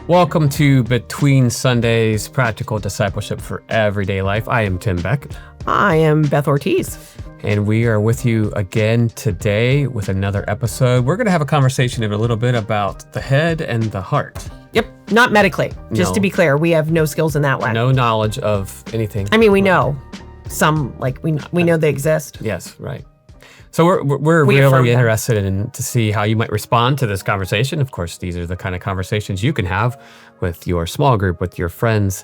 Welcome to Between Sundays, Practical Discipleship for Everyday Life. I am Tim Beck. I am Beth Ortiz. And we are with you again today with another episode. We're going to have a conversation in a little bit about the head and the heart. Yep, not medically. Just to be clear, we have no skills in that way. No knowledge of anything. I mean, we know some, like we know they exist. Yes, right. So we're really interested in to see how you might respond to this conversation. Of course, these are the kind of conversations you can have with your small group, with your friends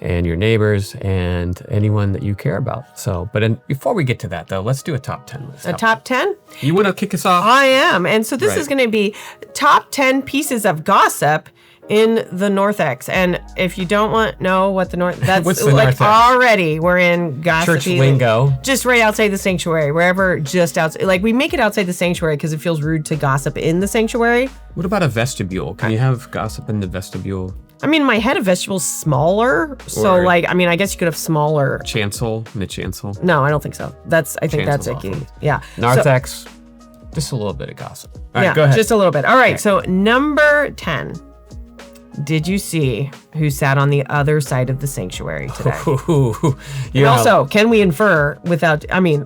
and your neighbors and anyone that you care about. So, before we get to that though, let's do a top 10 list. A top 10? You want to kick us off? I am. And so this is going to be top 10 pieces of gossip in the North-X. And if you don't know what the that's what's the like North-X? Already we're in gossip. Church lingo. Just right outside the sanctuary, wherever just outside. Like we make it outside the sanctuary because it feels rude to gossip in the sanctuary. What about a vestibule? Can you have gossip in the vestibule? I mean, my head of vegetables smaller, so I guess you could have smaller. Chancel, in the chancel. No, I don't think so. I think that's icky. Yeah. Narthex, just a little bit of gossip. All right, go ahead. Just a little bit. All right, so number 10. Did you see who sat on the other side of the sanctuary today? And also, can we infer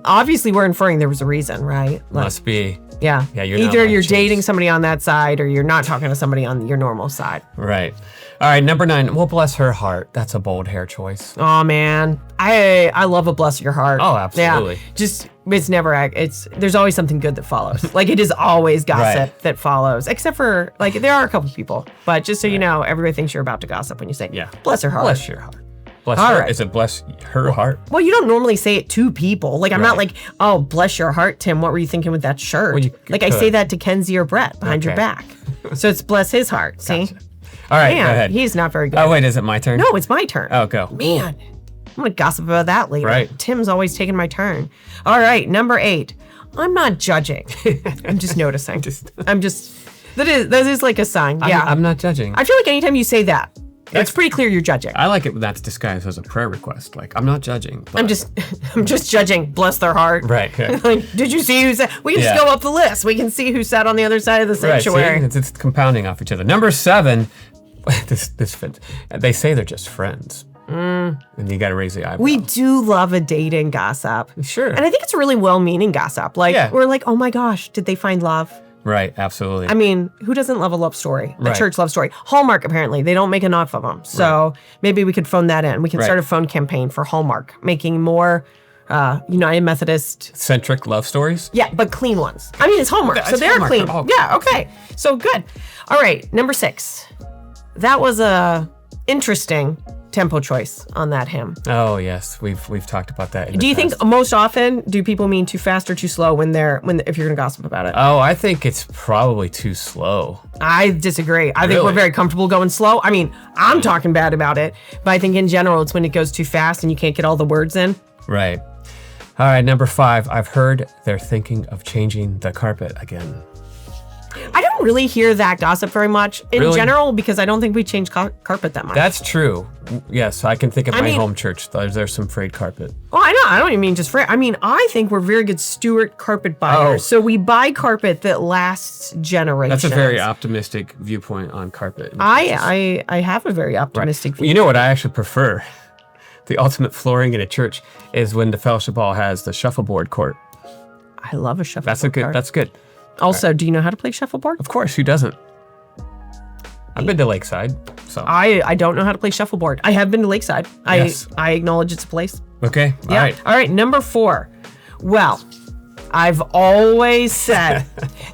obviously we're inferring there was a reason, right? Must be. Yeah. Yeah, either you're dating somebody on that side or you're not talking to somebody on your normal side. Right. All right, number 9. Well, bless her heart. That's a bold hair choice. Oh man, I love a bless your heart. Oh, absolutely. Yeah. There's always something good that follows. Like it is always gossip that follows, except for there are a couple people, but just so you know, everybody thinks you're about to gossip when you say, bless her heart. Bless your heart. Bless her. Right. Is it bless her heart? Well, you don't normally say it to people. Like, I'm not like, oh, bless your heart, Tim. What were you thinking with that shirt? Well, I say that to Kenzie or Brett behind your back. So it's bless his heart. See? Gotcha. All right, Man, go ahead. He's not very good. Oh, wait, is it my turn? No, it's my turn. Oh, go. Man, I'm going to gossip about that later. Right. Tim's always taking my turn. All right, number 8. I'm not judging. I'm just noticing. That is like a sign. Yeah. I'm not judging. I feel like anytime you say that, it's pretty clear you're judging. I like it when that's disguised as a prayer request. Like, I'm not judging. I'm just judging. Bless their heart. Right. Yeah. Like, did you see who sat? We can just go up the list. We can see who sat on the other side of the sanctuary. Right, see? It's compounding off each other. Number 7, this fits. They say they're just friends. And you got to raise the eyebrow. We do love a dating gossip. Sure. And I think it's a really well-meaning gossip. We're like, oh my gosh, did they find love? Right, absolutely. I mean, who doesn't love a love story? Right. A church love story. Hallmark, apparently, they don't make enough of them. So maybe we could phone that in. We can start a phone campaign for Hallmark, making more United Methodist centric love stories? Yeah, but clean ones. I mean, it's Hallmark, so they're Hallmark. clean. Oh. Yeah, okay. So good. All right, number 6. That was a interesting tempo choice on that hymn. Oh yes, we've talked about that. Do you think most often do people mean too fast or too slow if you're gonna gossip about it? Oh, I think it's probably too slow. I disagree. I think we're very comfortable going slow. I mean, I'm talking bad about it, but I think in general it's when it goes too fast and you can't get all the words in. Right. All right, number 5. I've heard they're thinking of changing the carpet again. I don't really hear that gossip very much in general because I don't think we change carpet that much. That's true. Yes, I can think of my home church. There's some frayed carpet. Oh, I know. I don't even mean just frayed. I mean, I think we're very good steward carpet buyers. Oh. So we buy carpet that lasts generations. That's a very optimistic viewpoint on carpet. I have a very optimistic view. You know what I actually prefer? The ultimate flooring in a church is when the fellowship hall has the shuffleboard court. I love a shuffleboard court. That's good. Also, do you know how to play shuffleboard? Of course, who doesn't? I've been to Lakeside, so. I don't know how to play shuffleboard. I have been to Lakeside. Yes. I acknowledge it's a place. Okay, all right. All right, number 4. Well, I've always said,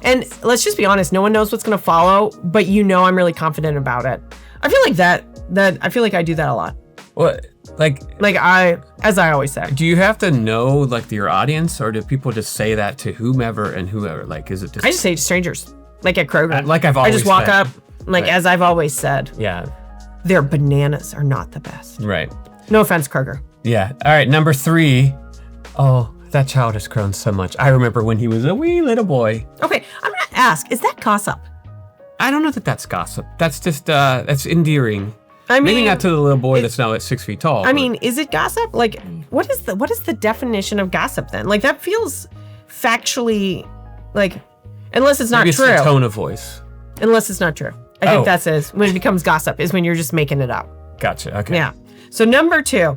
and let's just be honest, no one knows what's going to follow, but I'm really confident about it. I feel like I feel like I do that a lot. What? As I always say. Do you have to know your audience, or do people just say that to whomever and whoever? Is it just? I just say to strangers, like at Kroger. I've always. I just walk said. up, as I've always said. Yeah. Their bananas are not the best. Right. No offense, Kroger. Yeah. All right. Number 3. Oh, that child has grown so much. I remember when he was a wee little boy. Okay, I'm gonna ask: is that gossip? I don't know that that's gossip. That's just that's endearing. I mean, maybe not to the little boy that's now at 6 feet tall. I mean, is it gossip? What is the definition of gossip then? That feels factually unless it's not maybe true. it's the tone of voice. Unless it's not true. I think that's it. When it becomes gossip is when you're just making it up. Gotcha. Okay. Yeah. So number 2,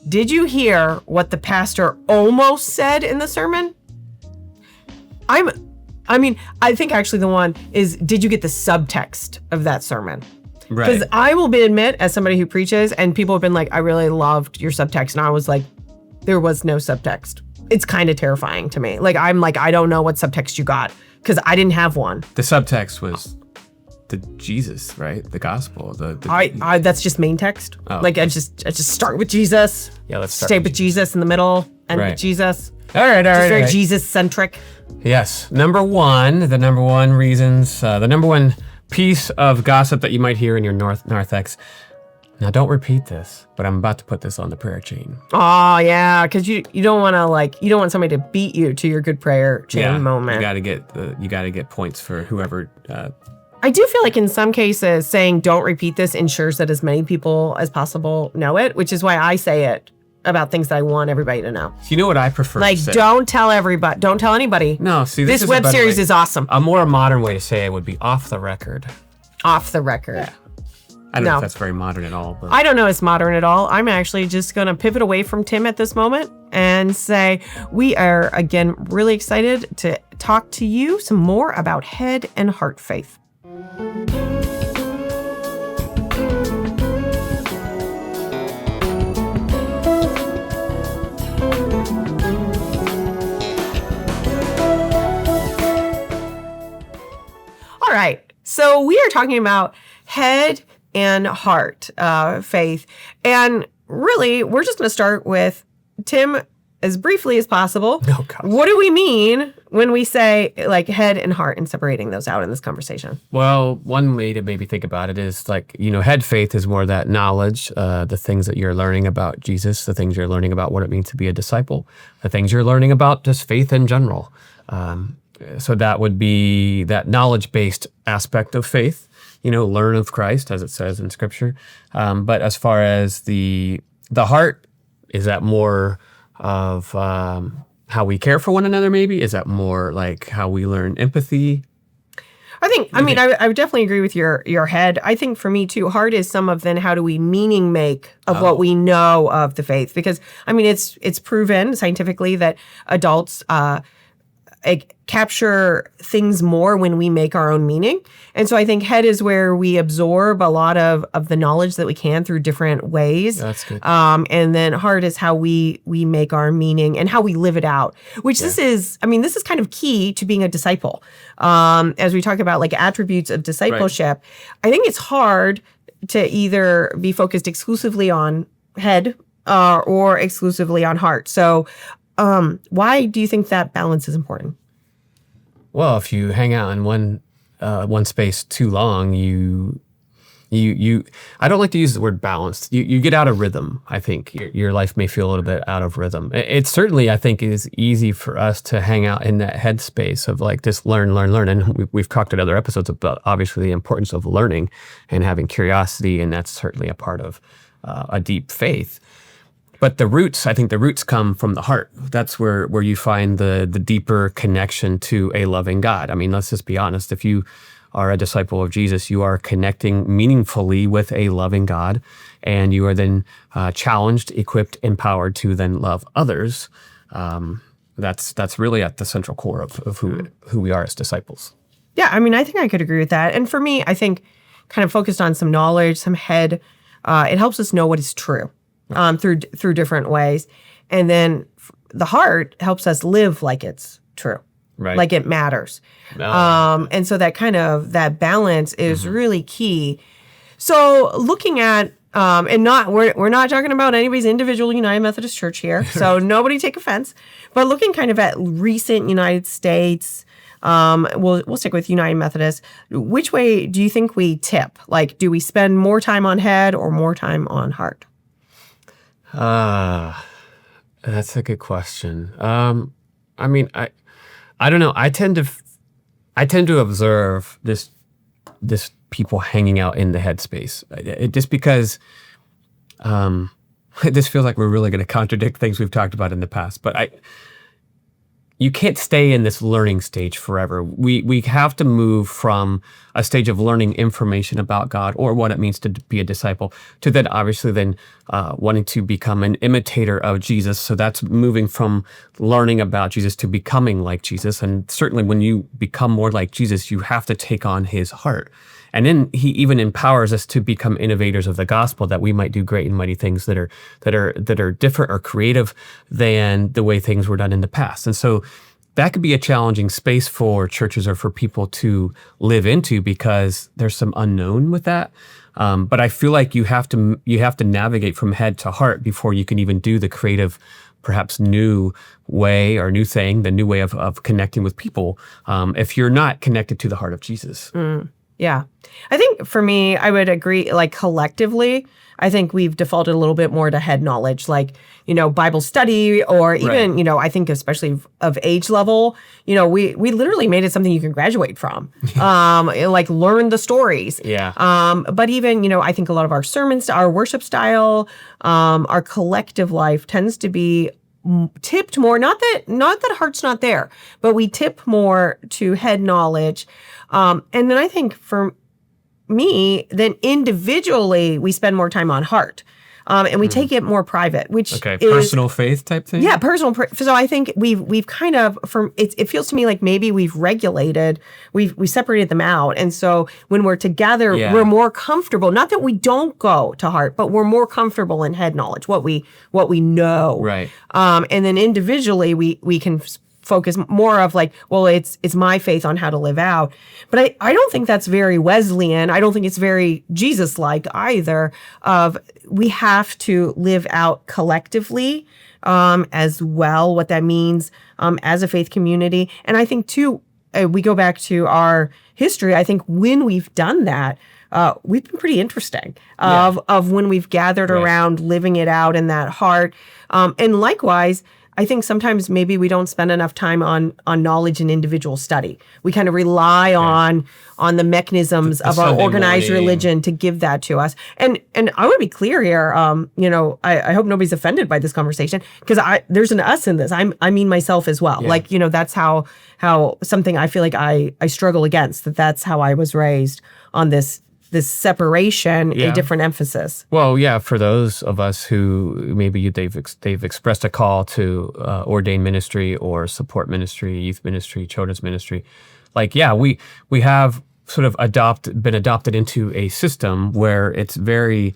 did you hear what the pastor almost said in the sermon? I think actually the one is, did you get the subtext of that sermon? Right. Because I will admit, as somebody who preaches, and people have been like, I really loved your subtext. And I was like, there was no subtext. It's kind of terrifying to me. Like, I'm like, I don't know what subtext you got because I didn't have one. The subtext was the Jesus, right? The gospel. That's just main text. Oh. Like, I just start with Jesus. Yeah, let's start stay with Jesus in the middle, and with Jesus. All right. Just very Jesus-centric. Yes. The number one piece of gossip that you might hear in your narthex. Now, don't repeat this, but I'm about to put this on the prayer chain. Oh, yeah, because you don't want to you don't want somebody to beat you to your good prayer chain moment. You got to get points for whoever. I do feel like in some cases saying don't repeat this ensures that as many people as possible know it, which is why I say it about things that I want everybody to know. You know what I prefer to say? Don't tell anybody. No, see, this web series is awesome. A more modern way to say it would be off the record. Off the record. Yeah. I don't know if that's very modern at all. But. I don't know it's modern at all. I'm actually just going to pivot away from Tim at this moment and say we are, again, really excited to talk to you some more about head and heart faith. All right, so we are talking about head and heart faith. And really, we're just going to start with Tim as briefly as possible. Oh, gosh. What do we mean when we say like head and heart and separating those out in this conversation? Well, one way to maybe think about it is head faith is more that knowledge, the things that you're learning about Jesus, the things you're learning about what it means to be a disciple, the things you're learning about just faith in general. So that would be that knowledge-based aspect of faith, learn of Christ, as it says in Scripture. But as far as the heart, is that more of how we care for one another, maybe? Is that more like how we learn empathy? I would definitely agree with your head. I think for me too, heart is some of then how do we meaning make of what we know of the faith? Because it's proven scientifically that adults capture things more when we make our own meaning. And so I think head is where we absorb a lot of the knowledge that we can through different ways. That's good. And then heart is how we make our meaning and how we live it out, which this is kind of key to being a disciple. As we talk about like attributes of discipleship, right. I think it's hard to either be focused exclusively on head or exclusively on heart. So why do you think that balance is important? Well, if you hang out in one space too long, you I don't like to use the word balanced. You get out of rhythm. I think your life may feel a little bit out of rhythm. It certainly, I think, is easy for us to hang out in that headspace of like just learn. And we've talked in other episodes about obviously the importance of learning and having curiosity, and that's certainly a part of a deep faith. But I think the roots come from the heart. That's where you find the deeper connection to a loving God. I mean, let's just be honest. If you are a disciple of Jesus, you are connecting meaningfully with a loving God, and you are then challenged, equipped, empowered to then love others. That's really at the central core of who we are as disciples. Yeah, I think I could agree with that. And for me, I think kind of focused on some knowledge, some head, it helps us know what is true. Through different ways. And then the heart helps us live like it's true, right? Like it matters. And so that balance is really key. So looking at, we're not talking about anybody's individual United Methodist Church here, so nobody take offense, but looking kind of at recent United States, we'll stick with United Methodist. Which way do you think we tip? Like, do we spend more time on head or more time on heart? That's a good question. I don't know. I tend to observe this people hanging out in the headspace. Just because this feels like we're really going to contradict things we've talked about in the past. But you can't stay in this learning stage forever. We have to move from a stage of learning information about God or what it means to be a disciple to then obviously then wanting to become an imitator of Jesus. So that's moving from learning about Jesus to becoming like Jesus. And certainly when you become more like Jesus, you have to take on his heart. And then he even empowers us to become innovators of the gospel, that we might do great and mighty things that are different or creative than the way things were done in the past. And so that could be a challenging space for churches or for people to live into, because there's some unknown with that. But I feel like you have to navigate from head to heart before you can even do the creative, perhaps new way or new thing, the new way of connecting with people, if you're not connected to the heart of Jesus. Yeah. I think for me, I would agree, like collectively, I think we've defaulted a little bit more to head knowledge, like, Bible study, or even, right. I think especially of age level, we literally made it something you can graduate from, like learn the stories. Yeah. But even, I think a lot of our sermons, our worship style, our collective life tends to be tipped more, not that heart's not there, but we tip more to head knowledge. And then I think for me, then individually, we spend more time on heart. And we take it more private, which is personal faith type thing. Yeah, personal. So I think we've kind of it feels to me like maybe we've regulated, we separated them out, and so when we're together, we're more comfortable. Not that we don't go to heart, but we're more comfortable in head knowledge, what we know. Right. And then individually, we can focus more of like, well, it's my faith on how to live out. But I don't think that's very Wesleyan. I don't think it's very Jesus-like either, of we have to live out collectively as well, what that means as a faith community. And I think too, we go back to our history. I think when we've done that, we've been pretty interesting of when we've gathered around living it out in that heart. And likewise, I think sometimes maybe we don't spend enough time on knowledge and individual study. We kind of rely on the mechanisms of our organized religion to give that to us. And I want to be clear here. I hope nobody's offended by this conversation, because there's an us in this. I mean myself as well. Yeah. Like, that's how something I feel like I struggle against. That's how I was raised, on this separation, a different emphasis. Well, yeah, for those of us who maybe they've expressed a call to ordained ministry or support ministry, youth ministry, children's ministry, like, we have sort of been adopted into a system where it's very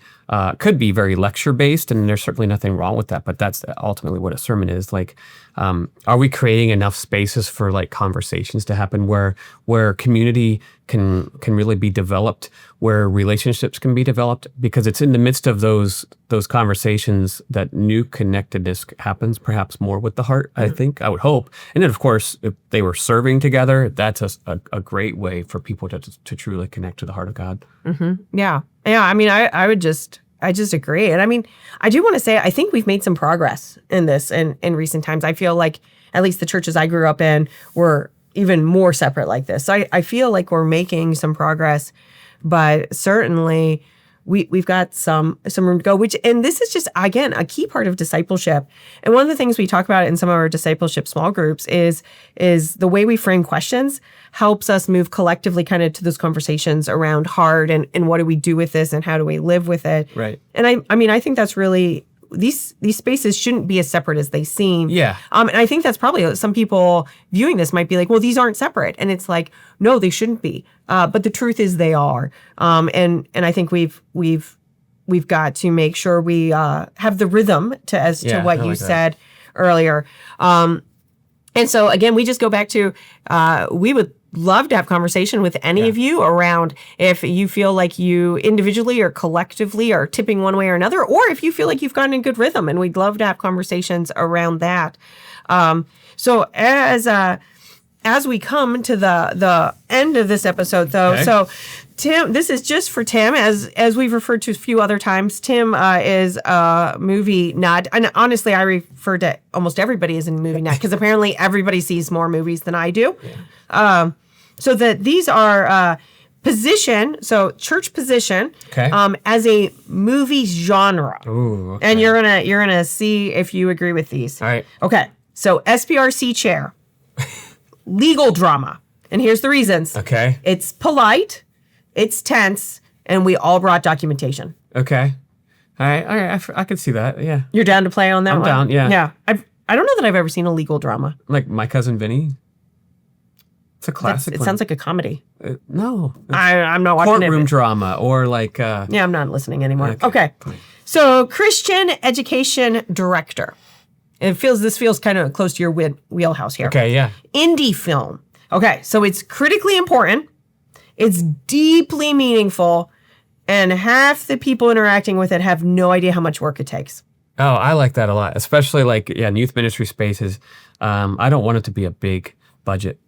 could be very lecture based, and there's certainly nothing wrong with that, but that's ultimately what a sermon is. Like, are we creating enough spaces for like conversations to happen where community can really be developed, where relationships can be developed? Because it's in the midst of those conversations that new connectedness happens, perhaps more with the heart, I think, I would hope. And then of course, if they were serving together, that's a great way for people to truly connect to the heart of God. Mm-hmm. Yeah. I mean, I just agree. And I mean, I do want to say, I think we've made some progress in this in recent times. I feel like at least the churches I grew up in were even more separate like this. So I feel like we're making some progress, but certainly we've got some room to go, and this is just, again, a key part of discipleship. And one of the things we talk about in some of our discipleship small groups is the way we frame questions helps us move collectively kind of to those conversations around heart and what do we do with this and how do we live with it. Right. And I mean, I think that's really, these spaces shouldn't be as separate as they seem. Yeah. And I think that's probably, some people viewing this might be like, well, these aren't separate. And it's like, no, they shouldn't be. But the truth is they are. And I think we've got to make sure we have the rhythm to what you said earlier. And so again, we just go back to, we would love to have conversation with any of you around if you feel like you individually or collectively are tipping one way or another, or if you feel like you've gotten in good rhythm, and we'd love to have conversations around that. So as we come to the end of this episode, though, so Tim, this is just for Tim, as we've referred to a few other times. Tim is a movie nut, and honestly, I refer to almost everybody as a movie nut because apparently everybody sees more movies than I do. Yeah. So that these are position, so church position, as a movie genre. Ooh, and you're gonna see if you agree with these. All right. Okay. So SPRC chair. legal drama. And here's the reasons. Okay. It's polite, it's tense, and we all brought documentation. Okay. All right. I can see that. Yeah. You're down to play on that I'm one? down, yeah. Yeah. I don't know that I've ever seen a legal drama. Like My Cousin Vinny. It's a classic It one. sounds like a comedy. No. I'm not watching Courtroom it. drama or like... Yeah, I'm not listening anymore. Okay. Okay. So, Christian education director. This feels kind of close to your wheelhouse here. Okay, yeah. Indie film. Okay, so it's critically important. It's deeply meaningful. And half the people interacting with it have no idea how much work it takes. Oh, I like that a lot, especially like in youth ministry spaces. I don't want it to be a big budget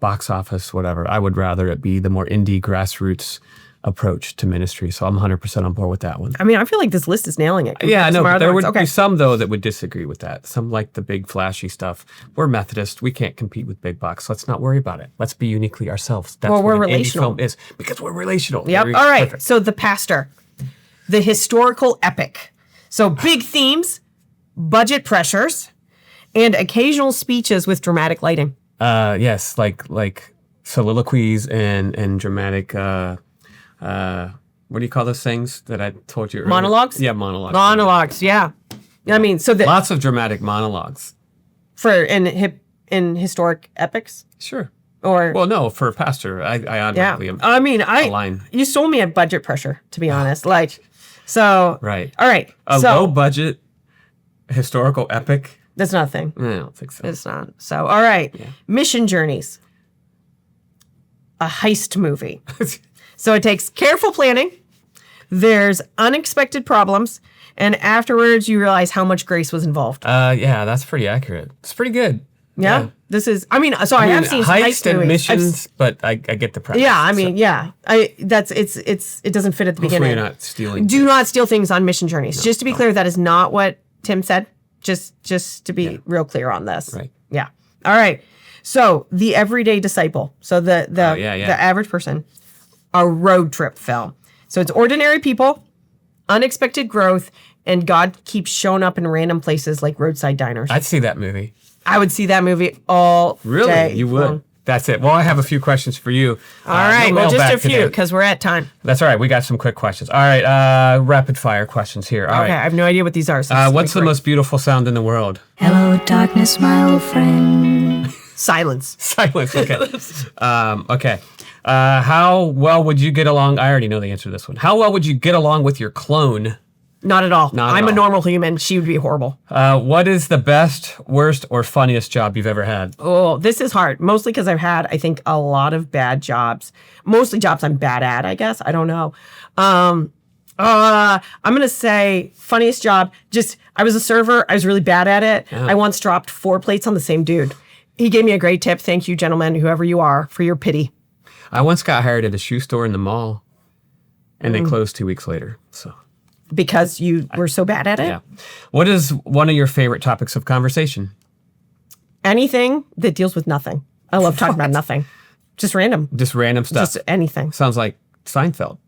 box office, whatever. I would rather it be the more indie grassroots approach to ministry. So I'm 100% on board with that one. I mean, I feel like this list is nailing it. Yeah, I know. But there would be be some, though, that would disagree with that. Some like the big flashy stuff. We're Methodist. We can't compete with big bucks. Let's not worry about it. Let's be uniquely ourselves. That's Well, we're what an indie relational. film is, because we're relational. Yep. Very All right. perfect. So the pastor, the historical epic. So big themes, budget pressures, and occasional speeches with dramatic lighting. Yes, like soliloquies and dramatic. What do you call those things that I told you earlier? Monologues? Yeah, monologues. Monologues. Yeah. I mean, so that Lots of dramatic monologues. in historic epics Sure. or Well, no, for a pastor, I yeah. automatically am. I mean, align. you sold me at budget pressure, to be honest. Like, so Right. All right. A so low budget historical epic. that's not a thing. I don't think so. It's not. So all right. Mission Journeys. A heist movie. So it takes careful planning. There's unexpected problems, and afterwards you realize how much grace was involved. Yeah, that's pretty accurate. It's pretty good. Yeah. This is. I mean, so I have seen some heist and movies. missions, but I get the premise. Yeah, I mean, yeah. It doesn't fit at the Hopefully beginning. you're not stealing. Do not steal things on mission journeys. Just to be clear, that is not what Tim said. Just to be real clear on this. Right. Yeah. All right. So the everyday disciple. So the average person. A road trip film. So it's ordinary people, unexpected growth, and God keeps showing up in random places like roadside diners. I'd see that movie. I would see that movie all Really? day You would? long. That's it. Well, I have a few questions for you. All right. no Well, just mailbag a few today. because we're at time. That's all right. We got some quick questions. All right. Rapid fire questions here. All Okay. right. I have no idea what these are. So this is What's the great. most beautiful sound in the world? Hello, darkness, my old friend. Silence. Silence. Okay. Okay. How well would you get along? I already know the answer to this one. How well would you get along with your clone? Not at all. Not at I'm a all. normal human. She would be horrible. What is the best, worst, or funniest job you've ever had? Oh, this is hard. Mostly because I've had, I think, a lot of bad jobs. Mostly jobs I'm bad at, I guess. I don't know. I'm going to say funniest job. I was a server. I was really bad at it. Oh. I once dropped 4 plates on the same dude. He gave me a great tip. Thank you, gentlemen, whoever you are, for your pity. I once got hired at a shoe store in the mall, and they closed 2 weeks later. So, Because you were so bad at it? yeah. What is one of your favorite topics of conversation? Anything that deals with nothing. I love talking about nothing. Just random. Just random stuff. Just anything. Sounds like Seinfeld.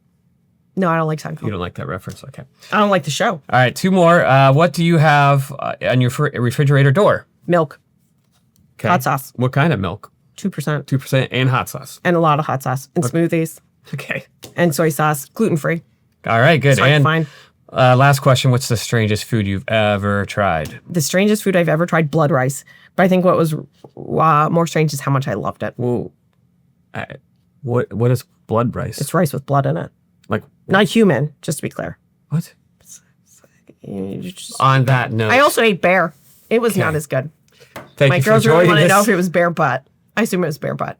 No, I don't like Seinfeld. You don't like that reference? Okay. I don't like the show. All right, 2 more. What do you have on your refrigerator door? Milk. Okay. Hot sauce. What kind of milk? 2%. 2% and hot sauce. And a lot of hot sauce. And smoothies. Okay. And soy sauce. Gluten-free. All right, good. Sorry, and fine. Last question. What's the strangest food you've ever tried? The strangest food I've ever tried, blood rice. But I think what was more strange is how much I loved it. Whoa. What is blood rice? It's rice with blood in it. like, Not human, just to be clear. what? You just- On that note. I also ate bear. It was not as good. Thank My you for girls really joining want to know us. if it was bear butt. I assume it was bear butt.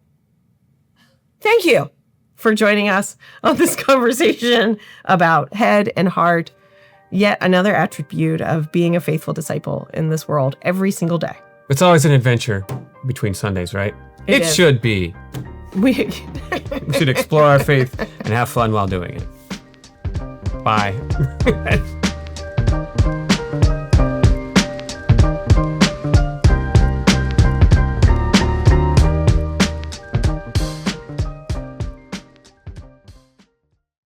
Thank you for joining us on this conversation about head and heart. Yet another attribute of being a faithful disciple in this world every single day. It's always an adventure between Sundays, right? It It is. should be. We We should explore our faith and have fun while doing it. Bye.